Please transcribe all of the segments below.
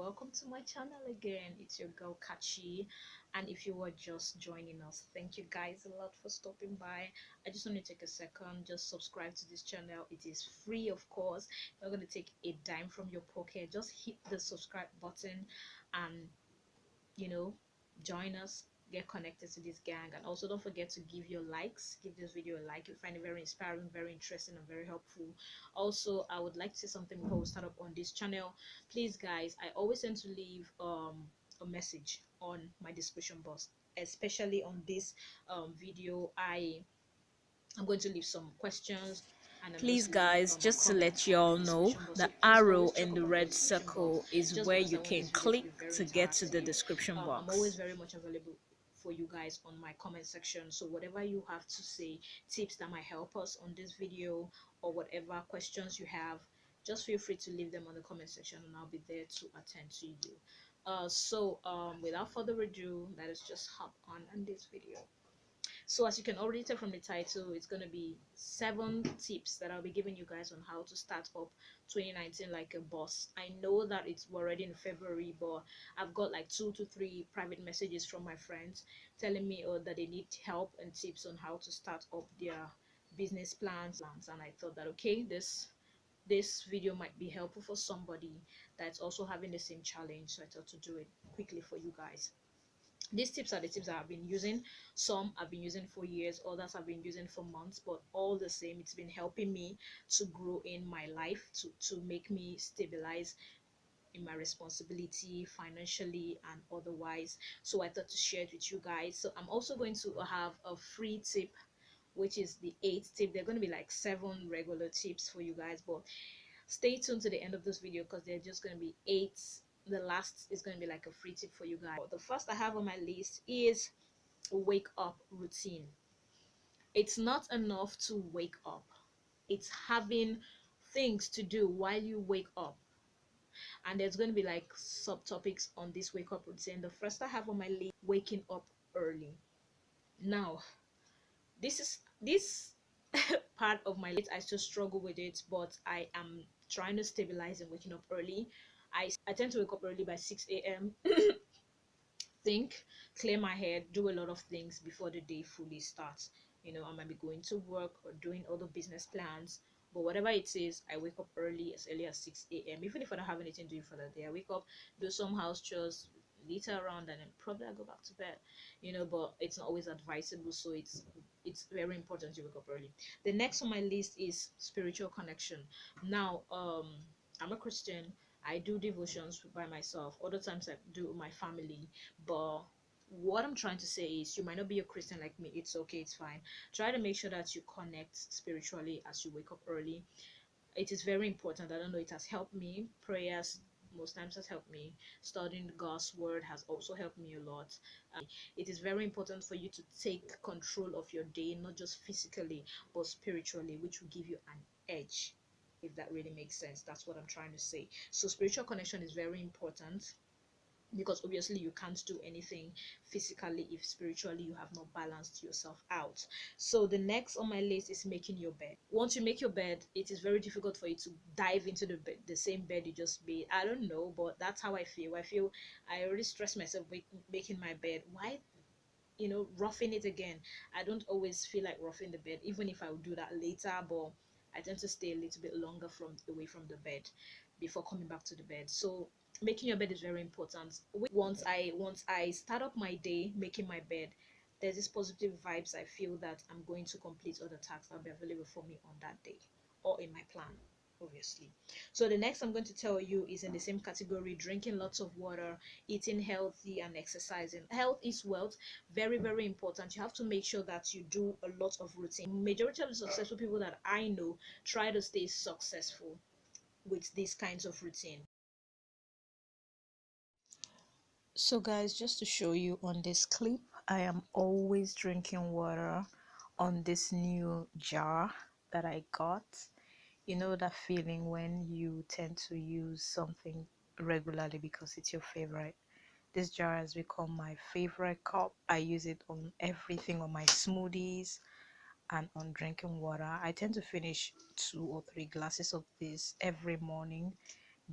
welcome to my channel again. It's your girl Kachi, and if you were just joining us, thank you guys a lot for stopping by. I just want to take a second, just subscribe to this channel. It is free, of course. You're not going to take a dime from your pocket. Just hit the subscribe button and join us, get connected to this gang. And also don't forget to give your likes, give this video a like. You'll find it very inspiring, very interesting, and very helpful. Also, I would like to say something before we start up on this channel. Please guys, I always tend to leave a message on my description box, especially on this video. I'm going to leave some questions, and I'm Please just leaving guys, a just to comment let you on the all know, description box. the So please arrow always in check the up on my red description box, circle is just where because you I want can this video to click be very to get to the interactive. description I'm always box. very much available for you guys on my comment section, so whatever you have to say, tips that might help us on this video, or whatever questions you have, just feel free to leave them on the comment section and I'll be there to attend to you. Without further ado, let us just hop on this video. So as you can already tell from the title, it's going to be 7 tips that I'll be giving you guys on how to start up 2019 like a boss. I know that it's already in February, but I've got like 2 to 3 private messages from my friends telling me that they need help and tips on how to start up their business plans. And I thought that okay, this video might be helpful for somebody that's also having the same challenge, so I thought to do it quickly for you guys. These tips are the tips that I've been using. Some I've been using for years, others I've been using for months, but all the same, it's been helping me to grow in my life, to make me stabilize in my responsibility financially and otherwise. So I thought to share it with you guys. So I'm also going to have a free tip, which is the 8th tip. They're going to be like 7 regular tips for you guys, but stay tuned to the end of this video because they're just going to be 8. The last is going to be like a free tip for you guys. The first I have on my list is wake up routine. It's not enough to wake up, it's having things to do while you wake up. And there's going to be like subtopics on this wake up routine. The first I have on my list, waking up early. Now this part of my list, I still struggle with it, but I am trying to stabilize and waking up early. I tend to wake up early by 6 a.m. think, clear my head, do a lot of things before the day fully starts. I might be going to work or doing other business plans, but whatever it is, I wake up early as 6 a.m. Even if I don't have anything to do for the day, I wake up, do some house chores, litter around, and then probably I go back to bed. But it's not always advisable, so it's very important to wake up early. The next on my list is spiritual connection. Now, I'm a Christian. I do devotions by myself. Other times I do with my family. But what I'm trying to say is, you might not be a Christian like me. It's okay. It's fine. Try to make sure that you connect spiritually as you wake up early. It is very important. I don't know. It has helped me. Prayers most times has helped me. Studying God's word has also helped me a lot. It is very important for you to take control of your day, not just physically but spiritually, which will give you an edge, if that really makes sense. That's what I'm trying to say. So spiritual connection is very important, because obviously you can't do anything physically if spiritually you have not balanced yourself out. So the next on my list is making your bed. Once you make your bed, it is very difficult for you to dive into the same bed you just made. I don't know, but that's how I feel. I already stress myself making my bed. Why roughing it again? I don't always feel like roughing the bed, even if I will do that later, but I tend to stay a little bit longer away from the bed before coming back to the bed. So making your bed is very important. Once I start up my day making my bed, there's this positive vibes. I feel that I'm going to complete all the tasks that'll be available for me on that day, or in my plan, obviously. So the next I'm going to tell you is in the same category: drinking lots of water, eating healthy, and exercising. Health is wealth. Very, very important. You have to make sure that you do a lot of routine. Majority of the successful people that I know try to stay successful with these kinds of routine. So guys, just to show you on this clip, I am always drinking water on this new jar that I got. You know that feeling when you tend to use something regularly because it's your favorite. This jar has become my favorite cup. I use it on everything, on my smoothies and on drinking water. I tend to finish 2 or 3 glasses of this every morning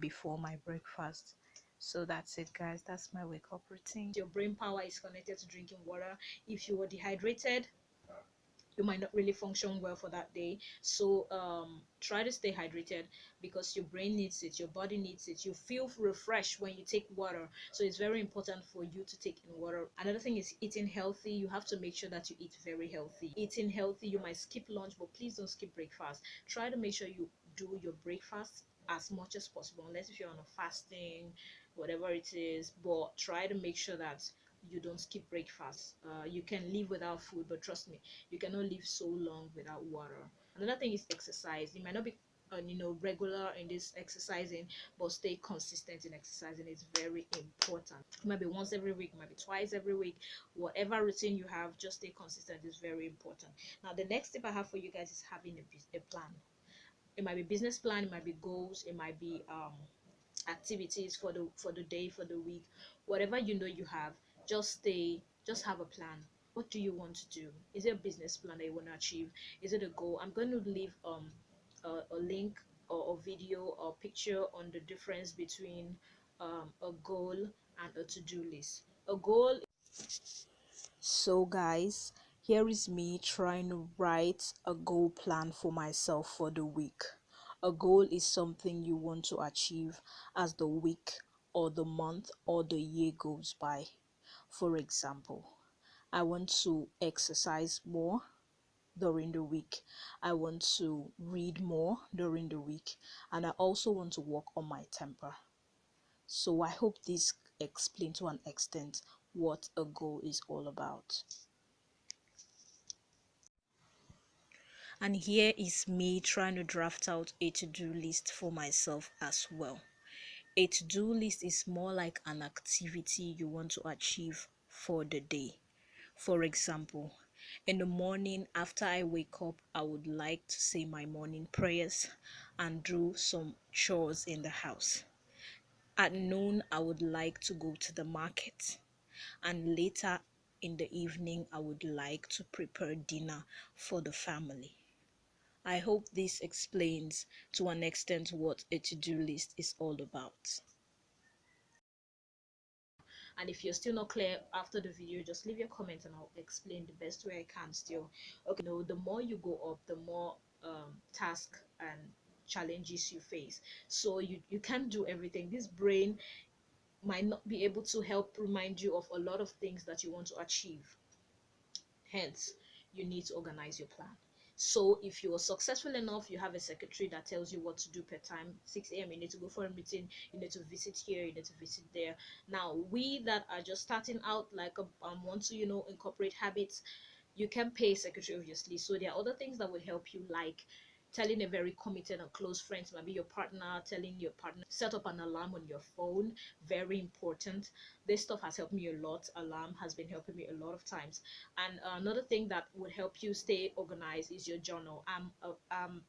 before my breakfast. So that's it, guys. That's my wake up routine. Your brain power is connected to drinking water. If you are dehydrated, you might not really function well for that day. So try to stay hydrated, because your brain needs it, your body needs it. You feel refreshed when you take water, so it's very important for you to take in water. Another thing is eating healthy. You have to make sure that you eat very healthy. Eating healthy, you might skip lunch, but please don't skip breakfast. Try to make sure you do your breakfast as much as possible, unless if you're on a fasting, whatever it is, but try to make sure that you don't skip breakfast. You can live without food, but trust me, you cannot live so long without water. Another thing is exercise. You might not be regular in this exercising, but stay consistent in exercising. It's very important. It might be once every week, it might be twice every week. Whatever routine you have, just stay consistent. Is very important. Now the next tip I have for you guys is having a plan. It might be business plan, it might be goals, it might be activities for the day, for the week. Whatever you know you have, just have a plan. What do you want to do? Is it a business plan that you want to achieve? Is it a goal? I'm going to leave a link or a video or picture on the difference between a goal and a to-do list. A goal. So, guys, here is me trying to write a goal plan for myself for the week. A goal is something you want to achieve as the week or the month or the year goes by. For example, I want to exercise more during the week. I want to read more during the week. And I also want to work on my temper. So I hope this explains to an extent what a goal is all about. And here is me trying to draft out a to-do list for myself as well. A to-do list is more like an activity you want to achieve for the day. For example, in the morning after I wake up, I would like to say my morning prayers and do some chores in the house. At noon, I would like to go to the market, and later in the evening, I would like to prepare dinner for the family. I hope this explains to an extent what a to-do list is all about. And if you're still not clear after the video, just leave your comment and I'll explain the best way I can still. Okay, no, the more you go up, the more task and challenges you face. So you can't do everything. This brain might not be able to help remind you of a lot of things that you want to achieve. Hence, you need to organize your plan. So if you are successful enough, you have a secretary that tells you what to do per time. 6 a.m. you need to go for a meeting, you need to visit here, you need to visit there. Now we that are just starting out, like want to incorporate habits, you can pay a secretary obviously. So there are other things that will help you, like telling a very committed and close friends, maybe your partner, telling your partner set up an alarm on your phone. Very important. This stuff has helped me a lot. Alarm has been helping me a lot of times. And another thing that would help you stay organized is your journal. I'm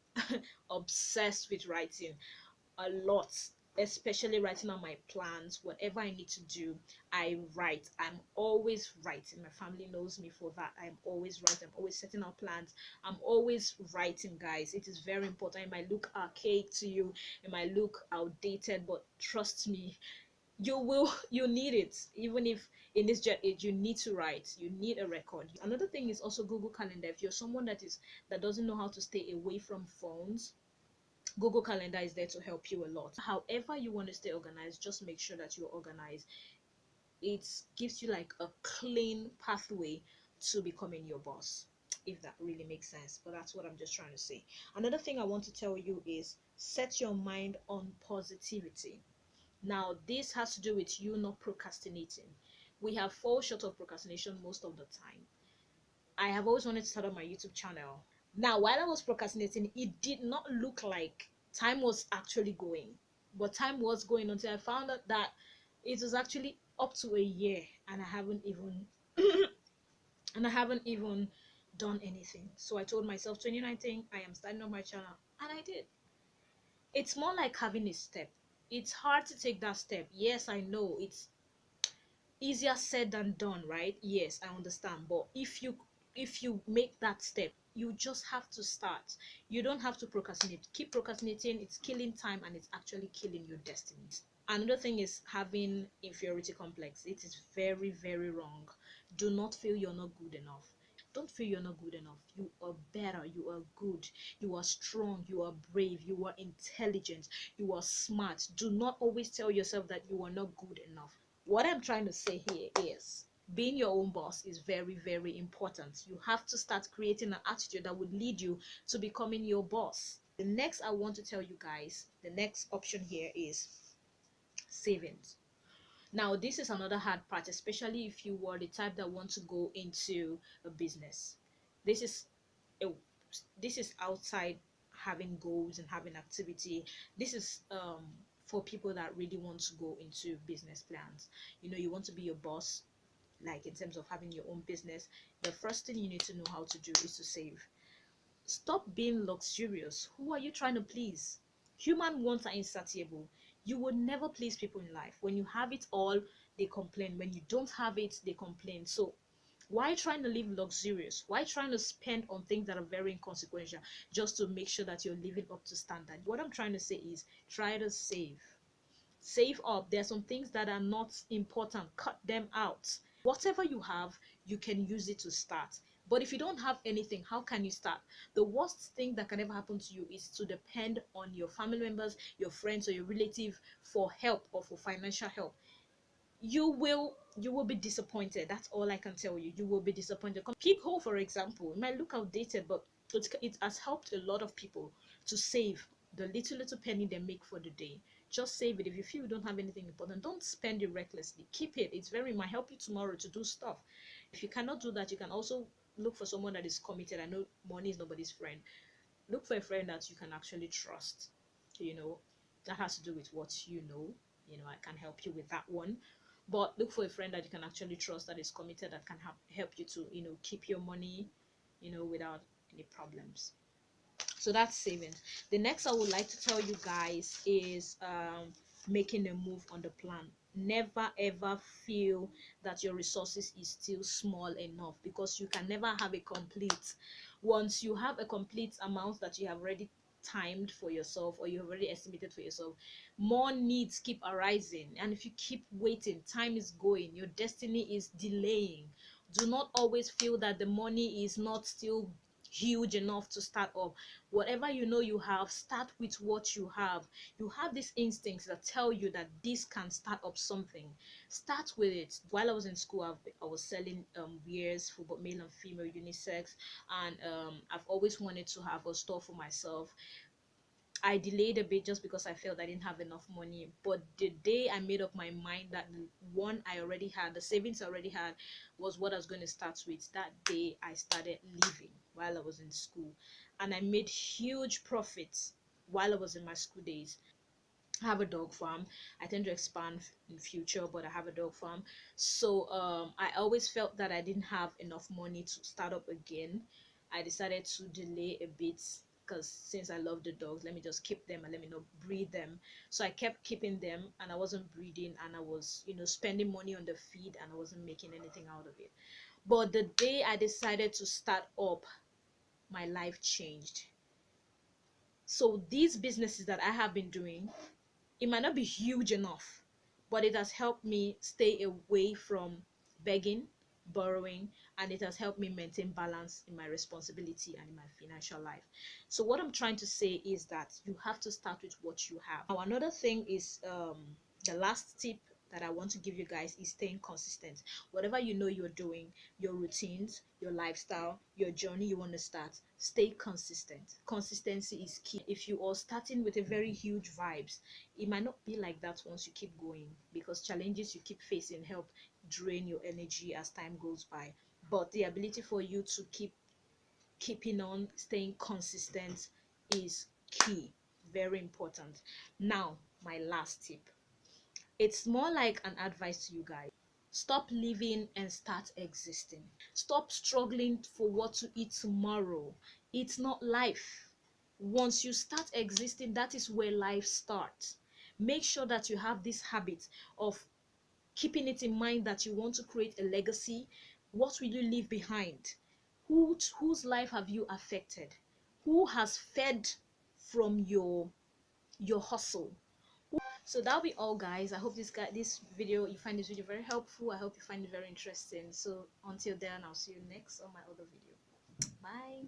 obsessed with writing a lot, especially writing on my plans. Whatever I need to do, I write. I'm always writing. My family knows me for that. I'm always writing. I'm always setting out plans. I'm always writing, guys. It is very important. It might look archaic to you, it might look outdated, but trust me, you need it. Even if in this jet age, you need to write, you need a record. Another thing is also Google Calendar. If you're someone that doesn't know how to stay away from phones, Google Calendar is there to help you a lot. However you want to stay organized, just make sure that you're organized. It gives you like a clean pathway to becoming your boss, if that really makes sense. But that's what I'm just trying to say. Another thing I want to tell you is set your mind on positivity. Now this has to do with you not procrastinating. We have fall short of procrastination most of the time. I have always wanted to start up my YouTube channel. Now, while I was procrastinating, it did not look like time was actually going. But time was going until I found out that it was actually up to a year and I haven't even done anything. So I told myself 2019 I am starting up my channel, and I did. It's more like having a step. It's hard to take that step. Yes, I know it's easier said than done, right? Yes, I understand. But if you make that step, you just have to start. You don't have to procrastinate. Keep procrastinating, it's killing time and it's actually killing your destiny. Another thing is having inferiority complex. It is very, very wrong. Do not feel you're not good enough. Don't feel you're not good enough. You are better. You are good. You are strong. You are brave. You are intelligent. You are smart. Do not always tell yourself that you are not good enough. What I'm trying to say here is being your own boss is very, very important. You have to start creating an attitude that would lead you to becoming your boss. The next I want to tell you guys, the next option here is savings. Now, this is another hard part, especially if you were the type that want to go into a business. This is a this is outside having goals and having activity. This is for people that really want to go into business plans. You know, you want to be your boss, like in terms of having your own business. The first thing you need to know how to do is to save. Stop being luxurious. Who are you trying to please? Human wants are insatiable. You will never please people in life. When you have it all, they complain. When you don't have it, they complain. So why trying to live luxurious? Why trying to spend on things that are very inconsequential just to make sure that you're living up to standard? What I'm trying to say is try to save up. There are some things that are not important, cut them out. Whatever you have, you can use it to start. But if you don't have anything, how can you start? The worst thing that can ever happen to you is to depend on your family members, your friends, or your relative for help or for financial help. You will be disappointed. That's all I can tell you. You will be disappointed. Peak hole, for example, it might look outdated, but it has helped a lot of people to save the little penny they make for the day. Just save it. If you feel you don't have anything important, don't spend it recklessly. Keep it. It might help you tomorrow to do stuff. If you cannot do that, you can also look for someone that is committed. I know money is nobody's friend. Look for a friend that you can actually trust. You know, that has to do with what you know. I can help you with that one. But look for a friend that you can actually trust, that is committed, that can help you to, keep your money, without any problems. So that's savings. The next I would like to tell you guys is making a move on the plan. Never ever feel that your resources is still small enough, because you can never have a complete. Once you have a complete amount that you have already timed for yourself, or you have already estimated for yourself, more needs keep arising, and if you keep waiting, time is going, your destiny is delaying. Do not always feel that the money is not still huge enough to start up. Whatever you know you have, start with what you have. You have these instincts that tell you that this can start up something. Start with it. While I was in school, I was selling wears for both male and female, unisex, and I've always wanted to have a store for myself. I delayed a bit just because I felt I didn't have enough money. But the day I made up my mind that the one I already had, the savings I already had, was what I was going to start with, that day I started living while I was in school. And I made huge profits while I was in my school days. I have a dog farm. I tend to expand in future, but I have a dog farm. So I always felt that I didn't have enough money to start up again. I decided to delay a bit, because since I love the dogs, let me just keep them and let me not breed them. So I kept keeping them, and I wasn't breeding, and I was, spending money on the feed, and I wasn't making anything out of it. But the day I decided to start up, my life changed. So these businesses that I have been doing, it might not be huge enough, but it has helped me stay away from begging, borrowing, and it has helped me maintain balance in my responsibility and in my financial life. So what I'm trying to say is that you have to start with what you have. Now, another thing is the last tip that I want to give you guys is staying consistent. Whatever you know you're doing, your routines, your lifestyle, your journey you want to start, stay consistent. Consistency is key. If you are starting with a very huge vibes, it might not be like that once you keep going, because challenges you keep facing help drain your energy as time goes by. But the ability for you to keeping on, staying consistent, is key. Very important. Now, my last tip, it's more like an advice to you guys. Stop living and start existing. Stop struggling for what to eat tomorrow. It's not life. Once you start existing, that is where life starts. Make sure that you have this habit of keeping it in mind that you want to create a legacy. What will you leave behind? Whose life have you affected? Who has fed from your hustle? So that'll be all, guys. I hope this video, you find this video very helpful. I hope you find it very interesting. So until then, I'll see you next on my other video. Bye.